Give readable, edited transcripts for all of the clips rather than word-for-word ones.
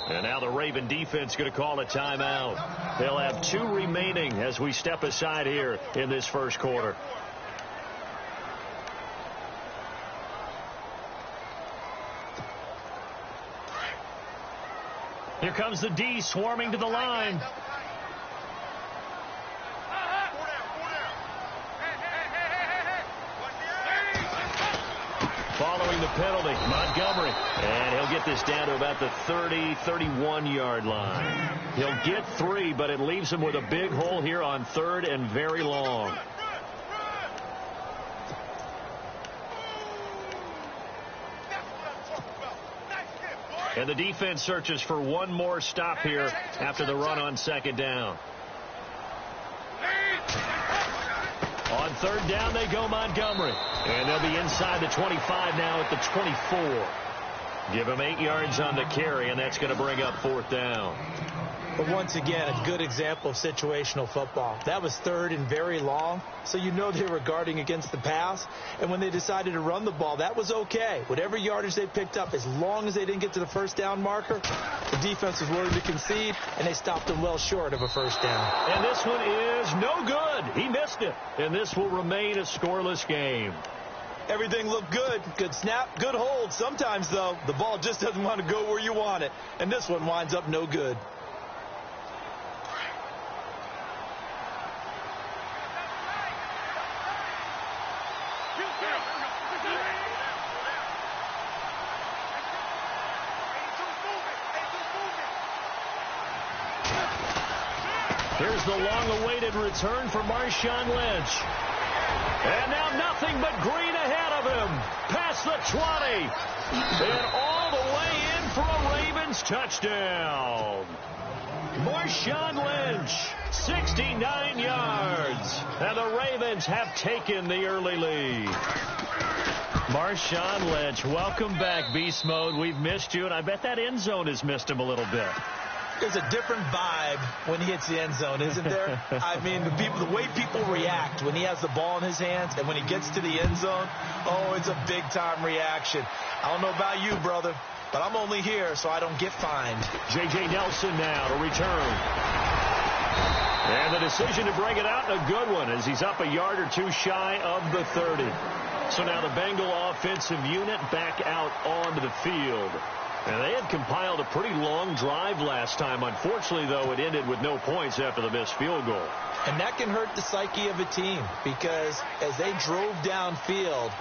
And now the Raven defense going to call a timeout. They'll have 2 remaining as we step aside here in this first quarter. Here comes the D swarming to the line. Following the penalty, Montgomery. And he'll get this down to about the 30, 31-yard line. He'll get 3, but it leaves him with a big hole here on 3rd and very long. And the defense searches for one more stop here after the run on 2nd down. On 3rd down, they go Montgomery. And they'll be inside the 25 now at the 24. Give him 8 yards on the carry, and that's going to bring up 4th down. But once again, a good example of situational football. That was 3rd and very long, so you know they were guarding against the pass. And when they decided to run the ball, that was okay. Whatever yardage they picked up, as long as they didn't get to the 1st down marker, the defense was willing to concede, and they stopped them well short of a 1st down. And this one is no good. He missed it. And this will remain a scoreless game. Everything looked good. Good snap, good hold. Sometimes, though, the ball just doesn't want to go where you want it. And this one winds up no good. Here's the long-awaited return for Marshawn Lynch. And now nothing but green ahead of him. Past the 20. And all the way in for a Ravens touchdown. Marshawn Lynch, 69 yards. And the Ravens have taken the early lead. Marshawn Lynch, welcome back, Beast Mode. We've missed you, and I bet that end zone has missed him a little bit. There's a different vibe when he hits the end zone, isn't there? I mean, the way people react when he has the ball in his hands and when he gets to the end zone, oh, it's a big-time reaction. I don't know about you, brother, but I'm only here so I don't get fined. J.J. Nelson now to return. And the decision to bring it out, a good one, as he's up a yard or 2 shy of the 30. So now the Bengal offensive unit back out onto the field. And they had compiled a pretty long drive last time. Unfortunately, though, it ended with no points after the missed field goal. And that can hurt the psyche of a team because as they drove downfield,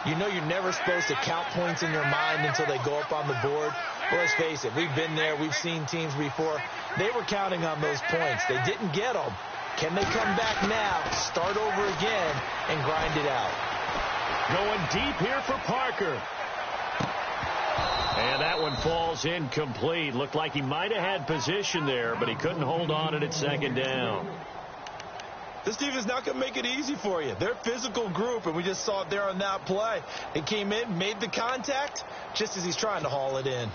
you know you're never supposed to count points in your mind until they go up on the board. Well, let's face it, we've been there. We've seen teams before. They were counting on those points. They didn't get them. Can they come back now, start over again, and grind it out? Going deep here for Parker. And that one falls incomplete. Looked like he might have had position there, but he couldn't hold on at 2nd down. This defense is not going to make it easy for you. They're a physical group, and we just saw it there on that play. They came in, made the contact, just as he's trying to haul it in.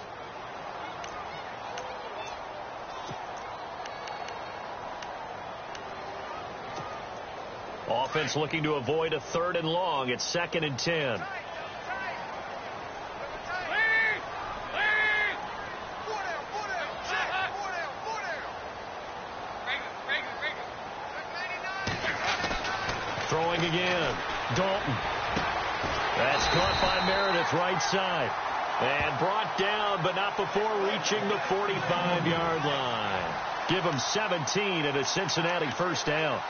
Offense looking to avoid a 3rd and long. It's 2nd and 10. Throwing again. Dalton. That's caught by Meredith, right side. And brought down, but not before reaching the 45-yard line. Give him 17 and a Cincinnati 1st down.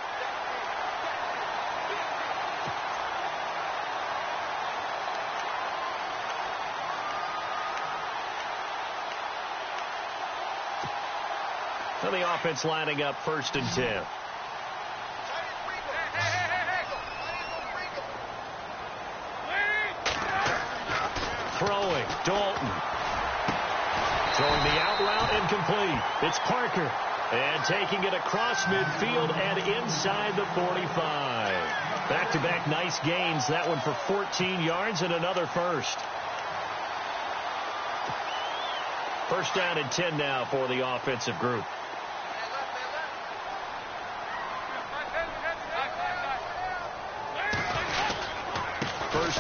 So the offense lining up 1st and 10. Throwing, Dalton. Throwing the out route, incomplete. It's Parker. And taking it across midfield and inside the 45. Back-to-back nice gains. That one for 14 yards and another 1st. 1st down and 10 now for the offensive group.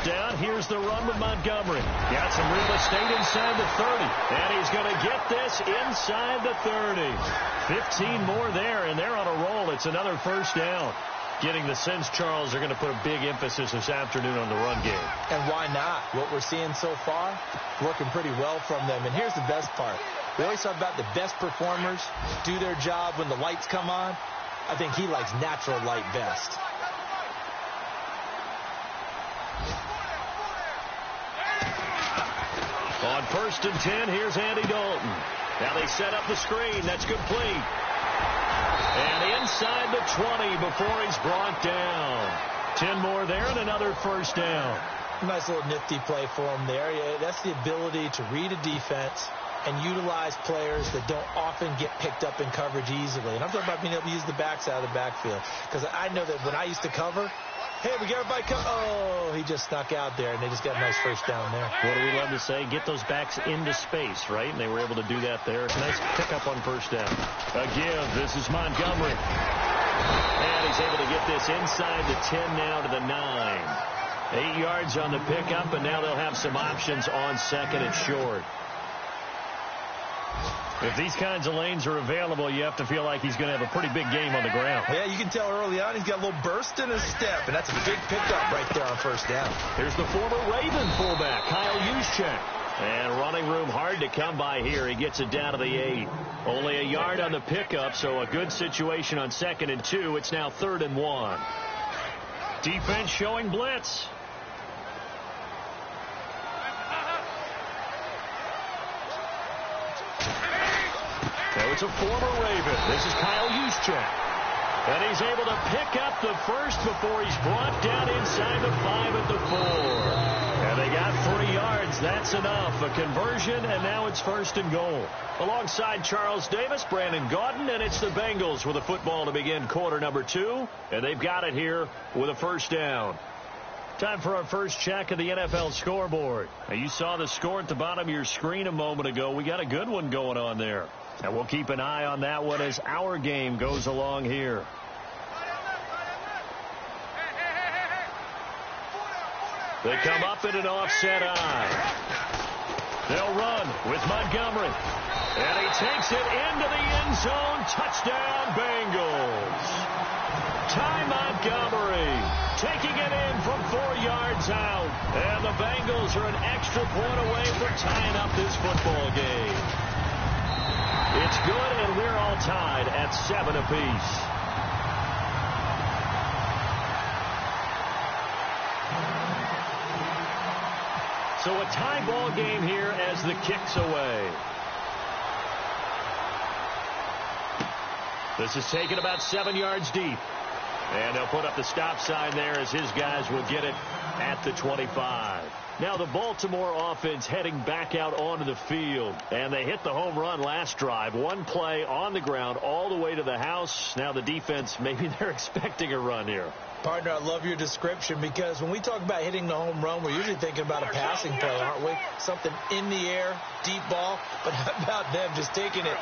down. Here's the run with Montgomery. Got some real estate inside the 30. And he's going to get this inside the 30. 15 more there, and they're on a roll. It's another first down. Getting the sense, Charles, they're going to put a big emphasis this afternoon on the run game. And why not? What we're seeing so far, working pretty well from them. And here's the best part. We always talk about the best performers do their job when the lights come on. I think he likes natural light best. On 1st and 10, here's Andy Dalton. Now they set up the screen. That's complete. And inside the 20 before he's brought down. 10 more there and another first down. Nice little nifty play for him there. Yeah, that's the ability to read a defense and utilize players that don't often get picked up in coverage easily. And I'm talking about being able to use the backside of the backfield. Because I know that when I used to cover, hey, we got everybody come. Oh, he just snuck out there, and they just got a nice first down there. What do we love to say? Get those backs into space, right? And they were able to do that there. Nice pickup on first down. Again, this is Montgomery. And he's able to get this inside the 10 now to the 9. 8 yards on the pickup, and now they'll have some options on second and short. If these kinds of lanes are available, you have to feel like he's going to have a pretty big game on the ground. Yeah, you can tell early on he's got a little burst in his step, and that's a big pickup right there on first down. Here's the former Raven fullback, Kyle Juszczyk. And running room hard to come by here. He gets it down to the 8. Only a yard on the pickup, so a good situation on 2nd and 2. It's now 3rd and 1. Defense showing blitz. So it's a former Raven. This is Kyle Juszczyk. And he's able to pick up the first before he's brought down inside the 5 at the 4. And they got 3 yards. That's enough. A conversion, and now it's 1st and goal. Alongside Charles Davis, Brandon Gaudin, and it's the Bengals with a football to begin quarter number 2. And they've got it here with a first down. Time for our first check of the NFL scoreboard. Now, you saw the score at the bottom of your screen a moment ago. We got a good one going on there. And we'll keep an eye on that one as our game goes along here. They come up in an offset eye. They'll run with Montgomery. And he takes it into the end zone. Touchdown, Bengals. Ty Montgomery taking it in from 4 yards out. And the Bengals are an extra point away from tying up this football game. It's good, and we're all tied at 7 apiece. So a tie ball game here as the kick's away. This is taken about 7 yards deep. And they'll put up the stop sign there as his guys will get it at the 25. Now the Baltimore offense heading back out onto the field. And they hit the home run last drive. One play on the ground all the way to the house. Now the defense, maybe they're expecting a run here. Partner, I love your description because when we talk about hitting the home run, we're usually thinking about a passing play, aren't we? Something in the air, deep ball. But how about them just taking it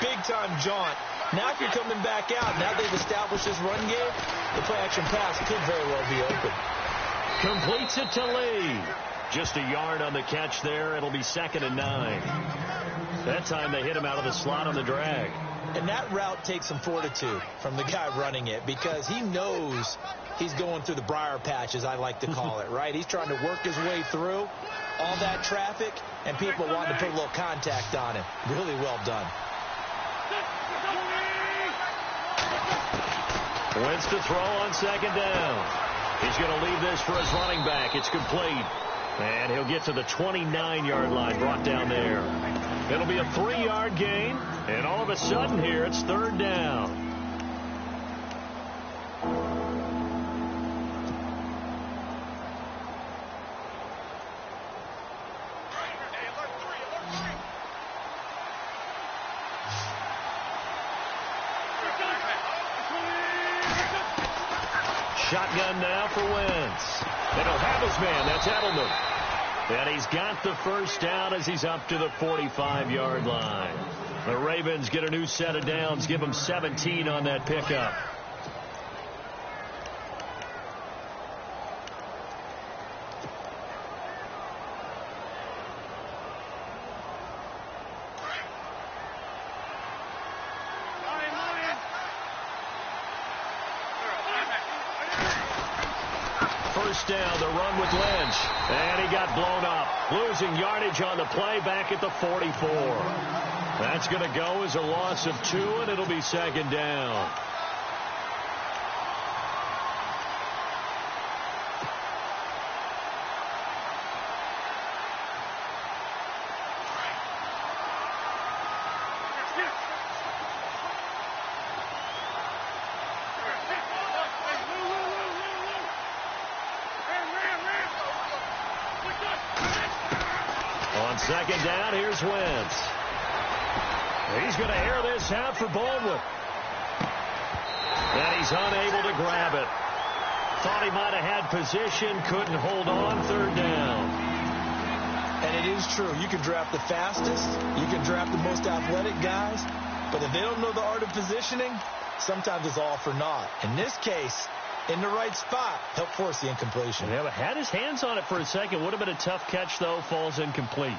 big-time jaunt? Now if you're coming back out, now they've established this run game, the play-action pass could very well be open. Completes it to Lee. Just a yard on the catch there. It'll be 2nd and 9. That time they hit him out of the slot on the drag. And that route takes some fortitude from the guy running it because he knows he's going through the briar patch, as I like to call it, right? He's trying to work his way through all that traffic and people wanting to put a little contact on him. Really well done. Wentz to throw on 2nd down. He's going to leave this for his running back. It's complete. And he'll get to the 29-yard line, brought down there. It'll be a 3-yard gain. And all of a sudden here, it's 3rd down. Shotgun now for Wentz. And he'll have his man. That's Edelman. And he's got the first down as he's up to the 45-yard line. The Ravens get a new set of downs. Give them 17 on that pickup. first down. The run with Lynch. And he got blown up. Losing yardage on the play back at the 44. That's going to go as a loss of 2, and it'll be second down. On second down, here's Wentz. He's going to air this out for Baldwin. And he's unable to grab it. Thought he might have had position, couldn't hold on, third down. And it is true. You can draft the fastest, you can draft the most athletic guys, but if they don't know the art of positioning, sometimes it's all for naught. In this case, in the right spot, help force the incompletion. Yeah, but had his hands on it for a second. Would have been a tough catch, though. Falls incomplete.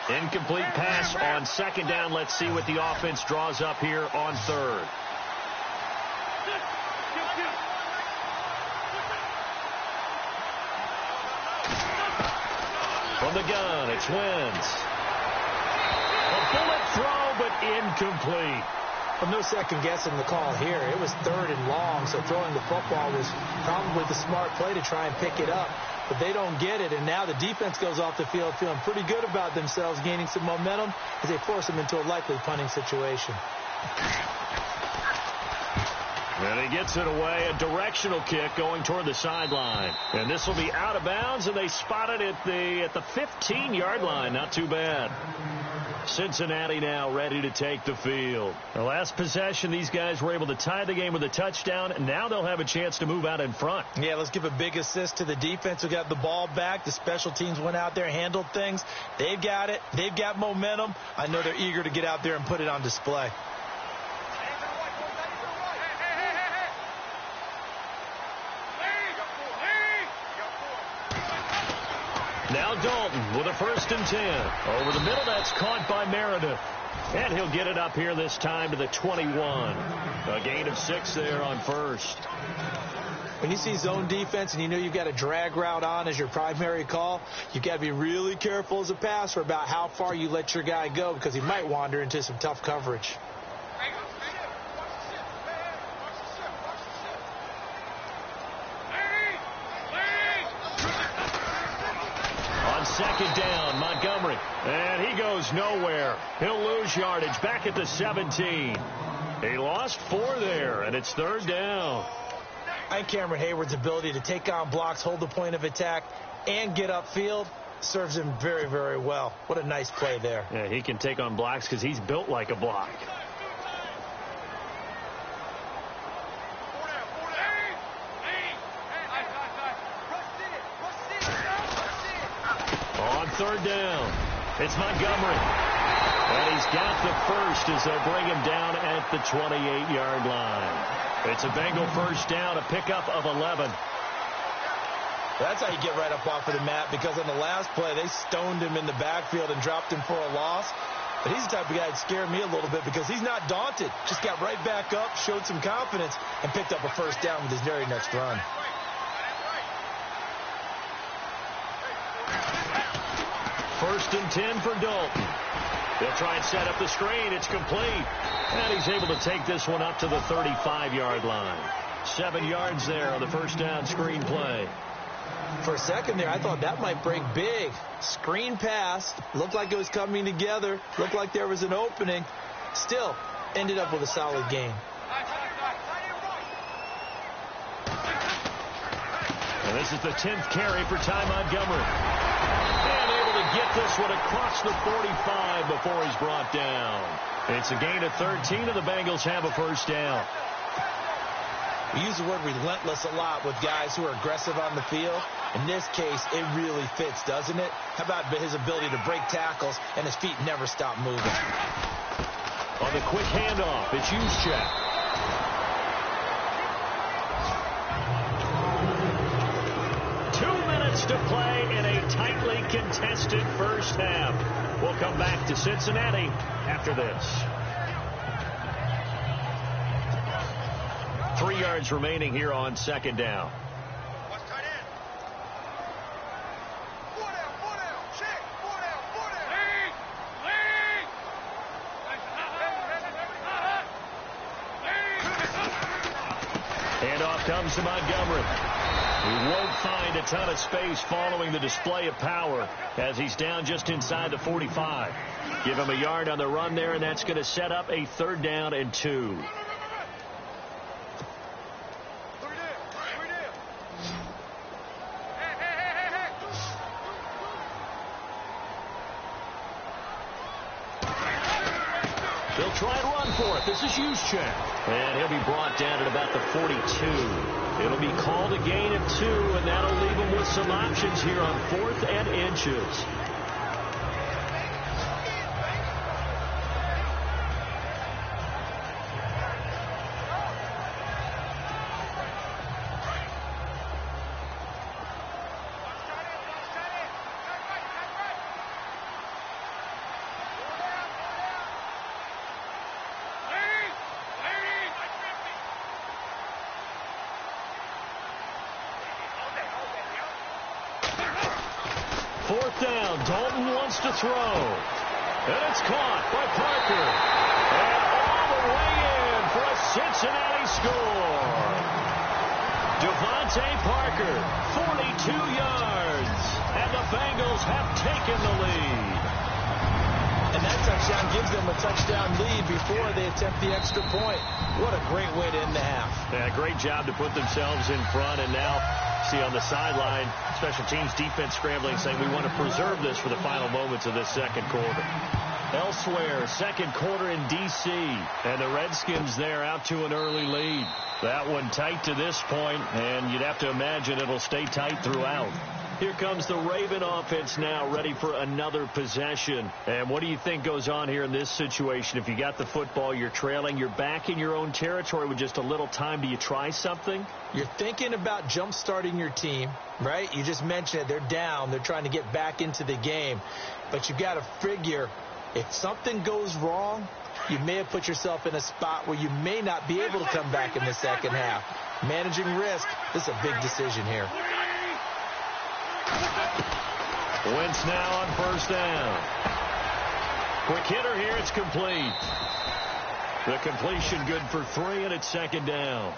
Incomplete pass on second down. Let's see what the offense draws up here on third. From the gun, it's Wentz. A bullet throw, but incomplete. Well, no second guessing the call here. It was third and long, so throwing the football was probably the smart play to try and pick it up. But they don't get it, and now the defense goes off the field feeling pretty good about themselves, gaining some momentum as they force them into a likely punting situation. And he gets it away, a directional kick going toward the sideline. And this will be out of bounds, and they spot it at the 15-yard line. Not too bad. Cincinnati now ready to take the field. The last possession, these guys were able to tie the game with a touchdown, and now they'll have a chance to move out in front. Yeah, let's give a big assist to the defense who got the ball back. The special teams went out there, handled things. They've got it. They've got momentum. I know they're eager to get out there and put it on display. Now Dalton with a 1st and 10. Over the middle, that's caught by Meredith. And he'll get it up here this time to the 21. A gain of 6 there on first. When you see zone defense and you know you've got a drag route on as your primary call, you've got to be really careful as a passer about how far you let your guy go because he might wander into some tough coverage. Second down, Montgomery. And he goes nowhere. He'll lose yardage back at the 17. He lost 4 there, and it's third down. I think Cameron Hayward's ability to take on blocks, hold the point of attack, and get upfield serves him very, very well. What a nice play there. Yeah, he can take on blocks because he's built like a block. Third down. It's Montgomery. And he's got the first as they'll bring him down at the 28-yard line. It's a Bengal first down, a pickup of 11. That's how you get right up off of the mat, because on the last play, they stoned him in the backfield and dropped him for a loss. But he's the type of guy that scared me a little bit because he's not daunted. Just got right back up, showed some confidence, and picked up a first down with his very next run. First and 10 for Dalton. They'll try and set up the screen. It's complete. And he's able to take this one up to the 35-yard line. 7 yards there on the first down screen play. For a second there, I thought that might break big. Screen pass. Looked like it was coming together. Looked like there was an opening. Still, ended up with a solid game. And this is the 10th carry for Ty Montgomery. Get this one across the 45 before he's brought down. It's a gain of 13, and the Bengals have a first down. We use the word relentless a lot with guys who are aggressive on the field. In this case, it really fits, doesn't it? How about his ability to break tackles and his feet never stop moving? On the quick handoff, it's Juszczyk. To play in a tightly contested first half. We'll come back to Cincinnati after this. 3 yards remaining here on second down. Handoff comes to Montgomery. He won't find a ton of space following the display of power as he's down just inside the 45. Give him a yard on the run there, and that's going to set up a 3rd down and 2. They'll try and run for it. This is Juszczyk. And he'll be brought down at about the 42. It'll be called a gain of 2, and that'll leave him with some options here on 4th and inches. Fourth down. Dalton wants to throw. And it's caught by Parker. And all the way in for a Cincinnati score. Devontae Parker, 42 yards. And the Bengals have taken the lead. And that touchdown gives them a touchdown lead before they attempt the extra point. What a great way to end the half. Yeah, great job to put themselves in front. And now, see on the sideline, special teams defense scrambling, saying we want to preserve this for the final moments of this second quarter. Elsewhere, second quarter in D.C. And the Redskins there out to an early lead. That one tight to this point, and you'd have to imagine it'll stay tight throughout. Here comes the Raven offense now, ready for another possession. And what do you think goes on here in this situation? If you got the football, you're trailing, you're back in your own territory with just a little time. Do you try something? You're thinking about jump-starting your team, right? You just mentioned it. They're down. They're trying to get back into the game. But you've got to figure if something goes wrong, you may have put yourself in a spot where you may not be able to come back in the second half. Managing risk, this is a big decision here. Wentz now on first down. Quick hitter here. It's complete. The completion good for 3, and it's second down.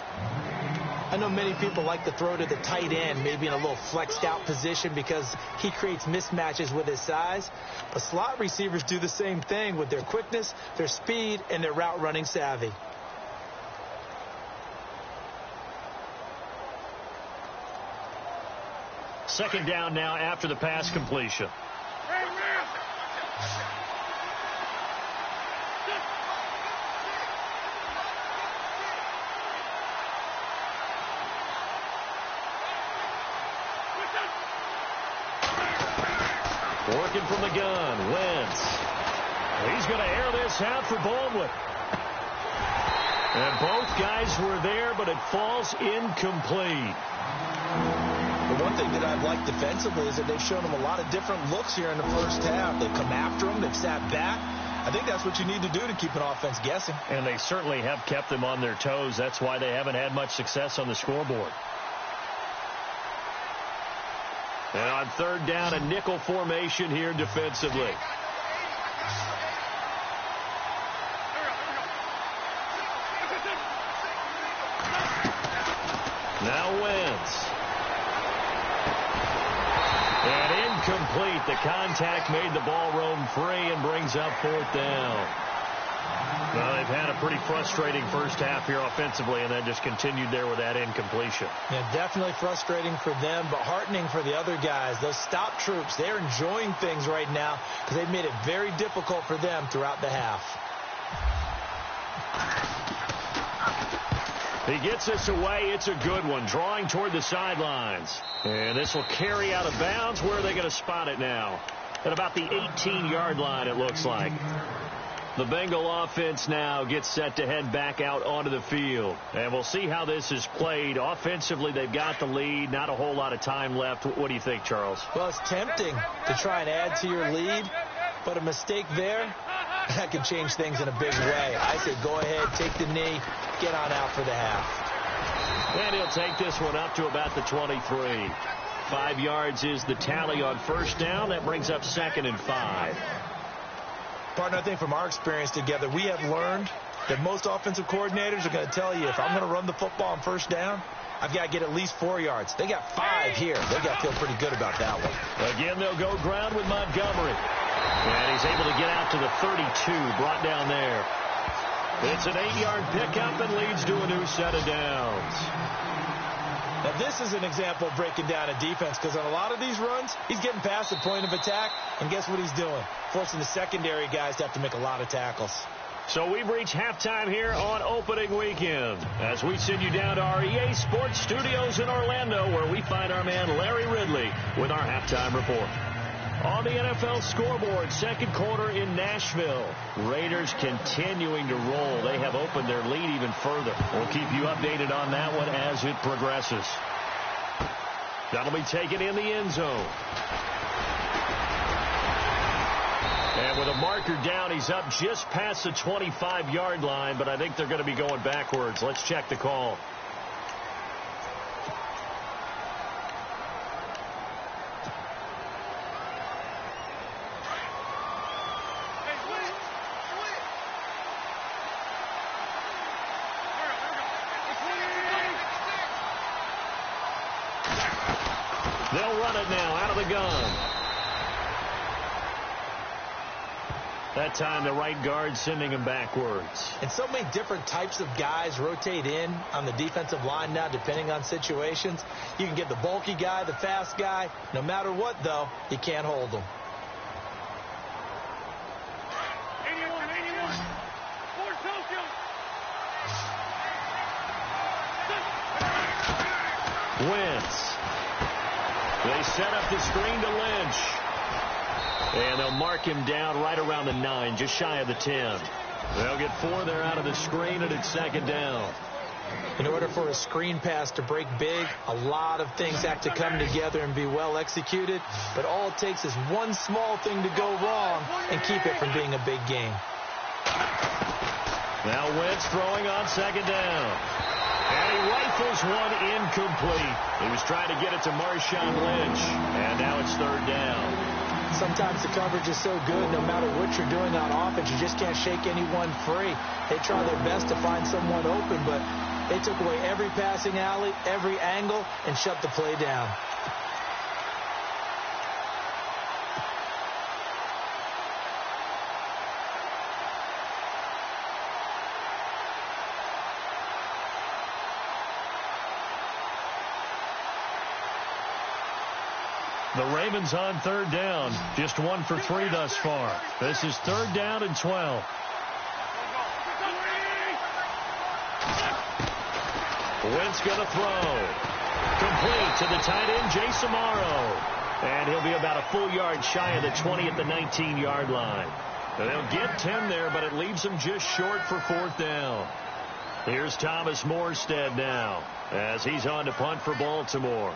I know many people like to throw to the tight end, maybe in a little flexed out position because he creates mismatches with his size. But slot receivers do the same thing with their quickness, their speed, and their route running savvy. Second down now after the pass completion. Working from the gun, Wentz. He's going to air this out for Baldwin. And both guys were there, but it falls incomplete. The one thing that I've liked defensively is that they've shown him a lot of different looks here in the first half. They've come after him. They've sat back. I think that's what you need to do to keep an offense guessing. And they certainly have kept them on their toes. That's why they haven't had much success on the scoreboard. And on third down, a nickel formation here defensively. Now Wentz. And incomplete. The contact made the ball roam free and brings up fourth down. Well, they've had a pretty frustrating first half here offensively, and then just continued there with that incompletion. Yeah, definitely frustrating for them, but heartening for the other guys. Those stop troops, they're enjoying things right now because they've made it very difficult for them throughout the half. He gets this away. It's a good one. Drawing toward the sidelines. And this will carry out of bounds. Where are they going to spot it now? At about the 18-yard line, it looks like. The Bengal offense now gets set to head back out onto the field. And we'll see how this is played. Offensively, they've got the lead. Not a whole lot of time left. What do you think, Charles? Well, it's tempting to try and add to your lead, but a mistake there, that can change things in a big way. I say go ahead, take the knee, get on out for the half. And he'll take this one up to about the 23. 5 yards is the tally on first down. That brings up 2nd and 5. Partner, I think from our experience together, we have learned that most offensive coordinators are going to tell you, if I'm going to run the football on first down, I've got to get at least 4 yards. They got 5 here. They got to feel pretty good about that one. Again, they'll go ground with Montgomery. And he's able to get out to the 32, brought down there. It's an 8-yard pickup and leads to a new set of downs. Now, this is an example of breaking down a defense, because on a lot of these runs, he's getting past the point of attack, and guess what he's doing? Forcing the secondary guys to have to make a lot of tackles. So we've reached halftime here on opening weekend as we send you down to our EA Sports Studios in Orlando, where we find our man Larry Ridley with our halftime report. On the NFL scoreboard, second quarter in Nashville. Raiders continuing to roll. They have opened their lead even further. We'll keep you updated on that one as it progresses. That'll be taken in the end zone. And with a marker down, he's up just past the 25-yard line, but I think they're going to be going backwards. Let's check the call. They'll run it now out of the gun. That time the right guard sending him backwards. And so many different types of guys rotate in on the defensive line now, depending on situations. You can get the bulky guy, the fast guy. No matter what, though, you can't hold them. 81. Forward Tokyo. Wentz. They set up the screen to Lynch. And they'll mark him down right around the 9, just shy of the 10. They'll get 4 there out of the screen, and it's second down. In order for a screen pass to break big, a lot of things have to come together and be well executed. But all it takes is one small thing to go wrong and keep it from being a big game. Now Wentz throwing on second down. And he rifles one incomplete. He was trying to get it to Marshawn Lynch. And now it's third down. Sometimes the coverage is so good, no matter what you're doing on offense, you just can't shake anyone free. They try their best to find someone open, but they took away every passing alley, every angle, and shut the play down. The Ravens on third down. Just 1 for 3 thus far. This is third down and 12. Wentz going to throw. Complete to the tight end, Jason Morrow. And he'll be about a full yard shy of the 20 at the 19-yard line. They'll get 10 there, but it leaves them just short for fourth down. Here's Thomas Morstead now as he's on to punt for Baltimore.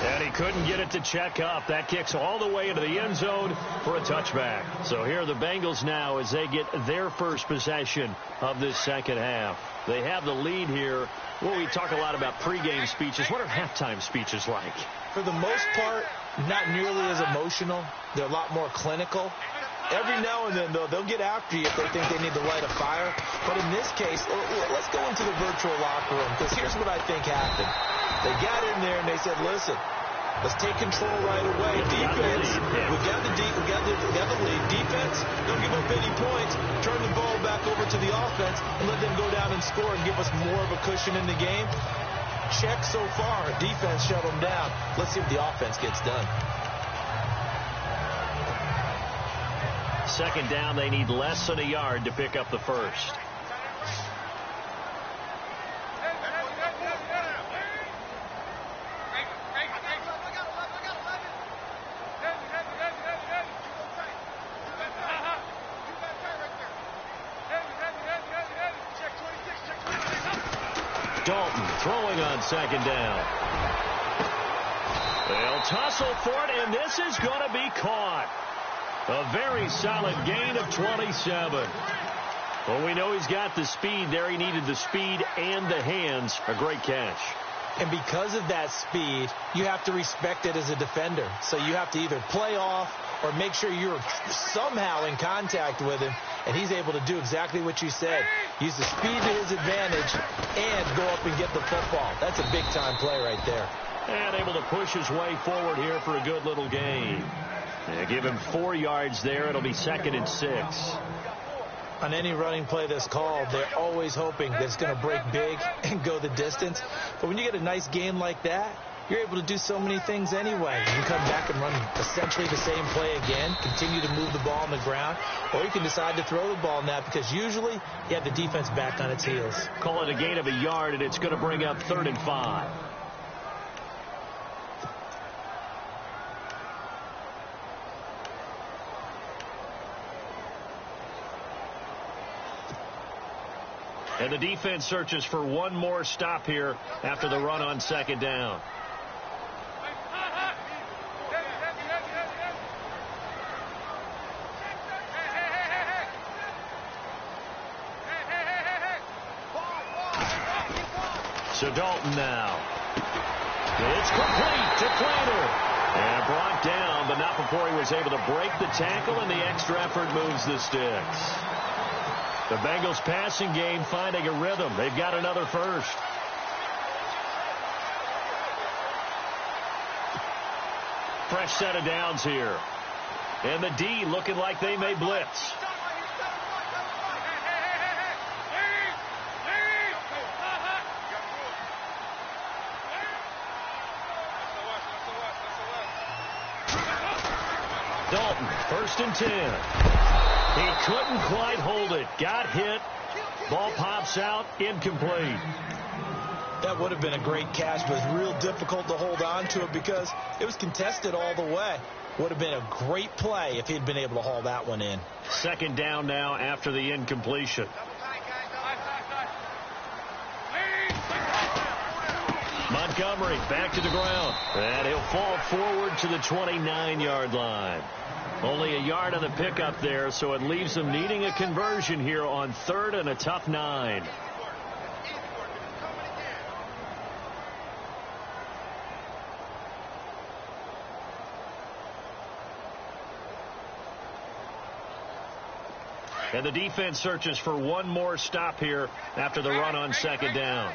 And he couldn't get it to check up. That kicks all the way into the end zone for a touchback. So here are the Bengals now as they get their first possession of this second half. They have the lead here. Well, we talk a lot about pregame speeches. What are halftime speeches like? For the most part, not nearly as emotional. They're a lot more clinical. Every now and then, though, they'll get after you if they think they need to light a fire. But in this case, let's go into the virtual locker room, because here's what I think happened. They got in there and they said, listen, let's take control right away. Defense, we got the lead. Defense, don't give up any points. Turn the ball back over to the offense and let them go down and score and give us more of a cushion in the game. Check so far. Defense shut them down. Let's see what the offense gets done. Second down, they need less than a yard to pick up the first. Dalton throwing on second down. They'll tussle for it, and this is going to be caught. A very solid gain of 27. Well, we know he's got the speed there. He needed the speed and the hands. A great catch. And because of that speed, you have to respect it as a defender. So you have to either play off or make sure you're somehow in contact with him. And he's able to do exactly what you said. Use the speed to his advantage and go up and get the football. That's a big-time play right there. And able to push his way forward here for a good little gain. Give him 4 yards there. It'll be 2nd and 6. On any running play that's called, they're always hoping that it's going to break big and go the distance. But when you get a nice gain like that, you're able to do so many things anyway. You can come back and run essentially the same play again, continue to move the ball on the ground, or you can decide to throw the ball now because usually you have the defense back on its heels. Call it a gain of a yard, and it's going to bring up 3rd and 5. And the defense searches for one more stop here after the run on second down. So Dalton now. It's complete to Cleaner. And brought down, but not before he was able to break the tackle, and the extra effort moves the sticks. The Bengals passing game finding a rhythm. They've got another first. Fresh set of downs here. And the D looking like they may blitz. Dalton, 1st and 10. He couldn't quite hold it. Got hit. Ball pops out. Incomplete. That would have been a great catch, but it's real difficult to hold on to it because it was contested all the way. Would have been a great play if he'd been able to haul that one in. 2nd down now after the incompletion. Montgomery back to the ground. And he'll fall forward to the 29-yard line. Only a yard on the pickup there, so it leaves them needing a conversion here on 3rd and a tough 9. And the defense searches for one more stop here after the run on second down.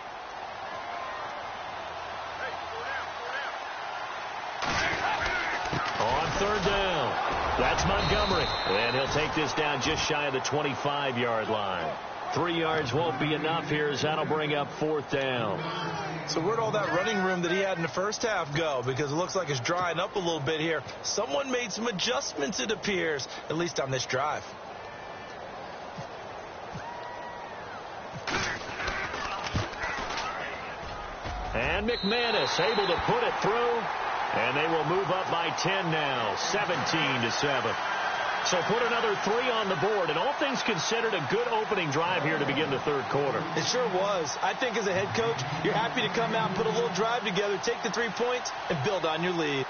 On 3rd down, that's Montgomery. And he'll take this down just shy of the 25-yard line. 3 yards won't be enough here as that'll bring up 4th down. So where'd all that running room that he had in the first half go? Because it looks like it's drying up a little bit here. Someone made some adjustments, it appears, at least on this drive. And McManus able to put it through. And they will move up by 10 now, 17-7. So put another 3 on the board. And all things considered, a good opening drive here to begin the 3rd quarter. It sure was. I think as a head coach, you're happy to come out and put a little drive together, take the 3 points, and build on your lead.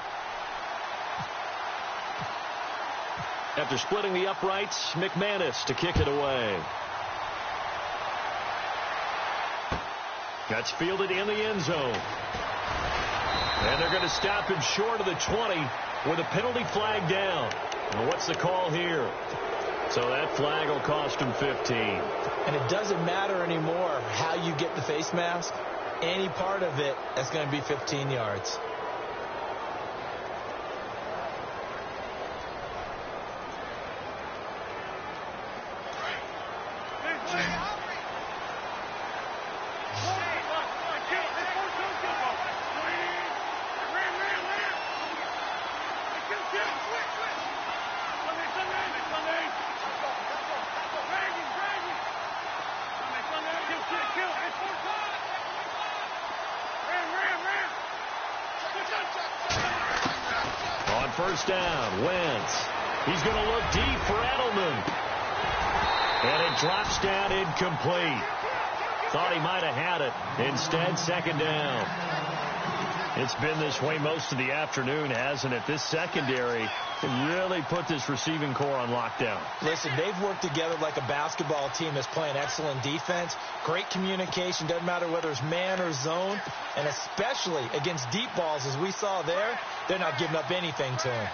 After splitting the uprights, McManus to kick it away. That's fielded in the end zone. And they're going to stop him short of the 20 with a penalty flag down. And what's the call here? So that flag will cost him 15. And it doesn't matter anymore how you get the face mask. Any part of it, that's going to be 15 yards. On 1st down, Wentz. He's going to look deep for Edelman. And it drops down incomplete. Thought he might have had it. Instead, second down. It's been this way most of the afternoon, hasn't it? This secondary really put this receiving core on lockdown. Listen, they've worked together like a basketball team that's playing excellent defense. Great communication. Doesn't matter whether it's man or zone. And especially against deep balls, as we saw there, they're not giving up anything to him.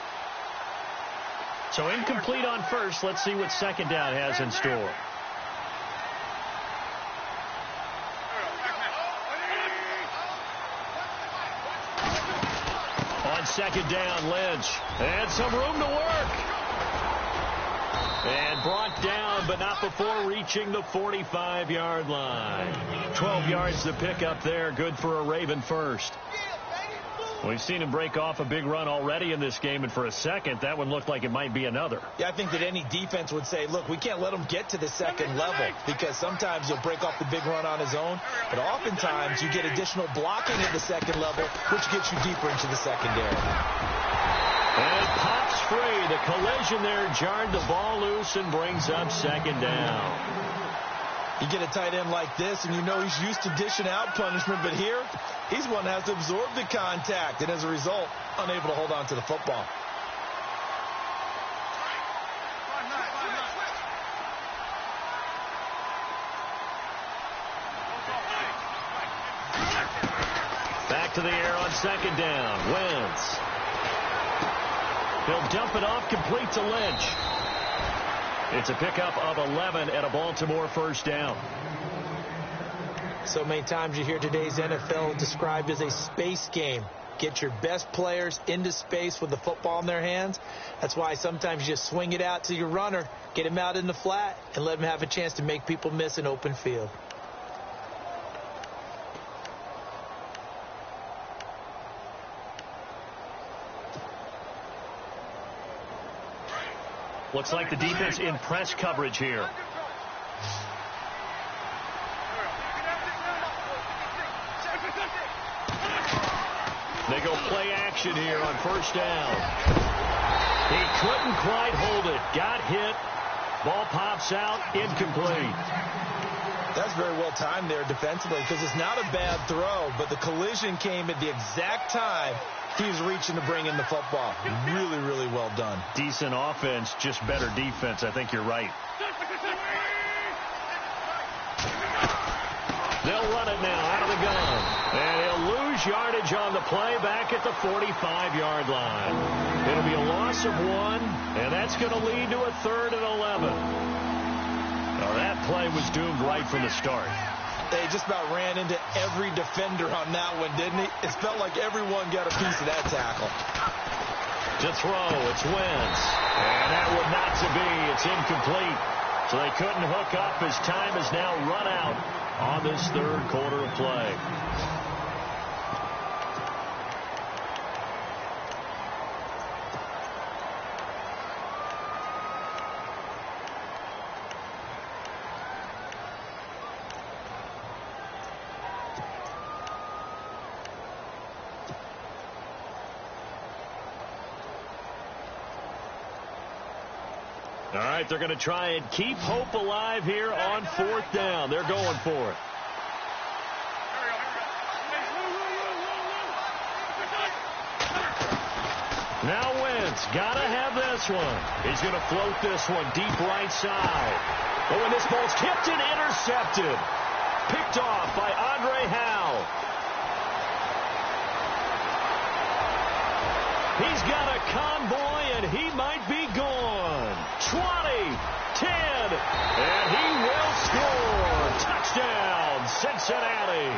So incomplete on first. Let's see what second down has in store. On second down, Lynch. And some room to work. And brought down, but not before reaching the 45-yard line. 12 yards to pick up there. Good for a Raven first. We've seen him break off a big run already in this game, and for a second, that one looked like it might be another. Yeah, I think that any defense would say, look, we can't let him get to the second level, because sometimes he'll break off the big run on his own, but oftentimes you get additional blocking at the second level, which gets you deeper into the secondary. And it pops free. The collision there jarred the ball loose and brings up second down. You get a tight end like this, and you know he's used to dishing out punishment, but here, he's one that has to absorb the contact, and as a result, unable to hold on to the football. Back to the air on second down. Wentz. He'll dump it off, complete to Lynch. It's a pickup of 11 and a Baltimore first down. So many times you hear today's NFL described as a space game. Get your best players into space with the football in their hands. That's why sometimes you just swing it out to your runner, get him out in the flat, and let him have a chance to make people miss an open field. Looks like the defense in press coverage here. They go play action here on first down. He couldn't quite hold it. Got hit. Ball pops out. Incomplete. That's very well timed there defensively, because it's not a bad throw, but the collision came at the exact time he was reaching to bring in the football. Really, really well done. Decent offense, just better defense. I think you're right. They'll run it now out of the gun. And he'll lose yardage on the play back at the 45-yard line. It'll be a loss of 1, and that's going to lead to a 3rd and 11. Now that play was doomed right from the start. They just about ran into every defender on that one, didn't he? It felt like everyone got a piece of that tackle. To throw, it's Wentz. And that would not to be. It's incomplete. So they couldn't hook up as time has now run out on this third quarter of play. All right, they're going to try and keep hope alive here on 4th down. They're going for it. Now Wentz, got to have this one. He's going to float this one deep right side. Oh, and this ball's tipped and intercepted. Picked off by Andre Howe. He's got a convoy, and he might be gone. 20, 10, and he will score. Touchdown, Cincinnati.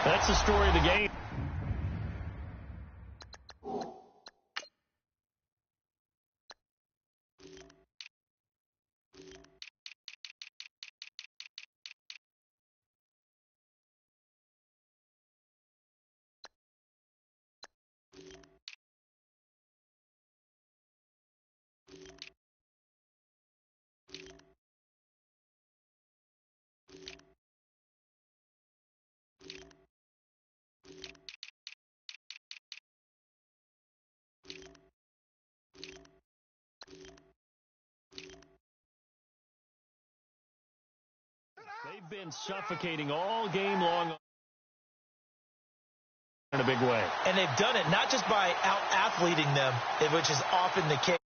That's the story of the game. They've been suffocating all game long in a big way. And they've done it not just by out-athleting them, which is often the case.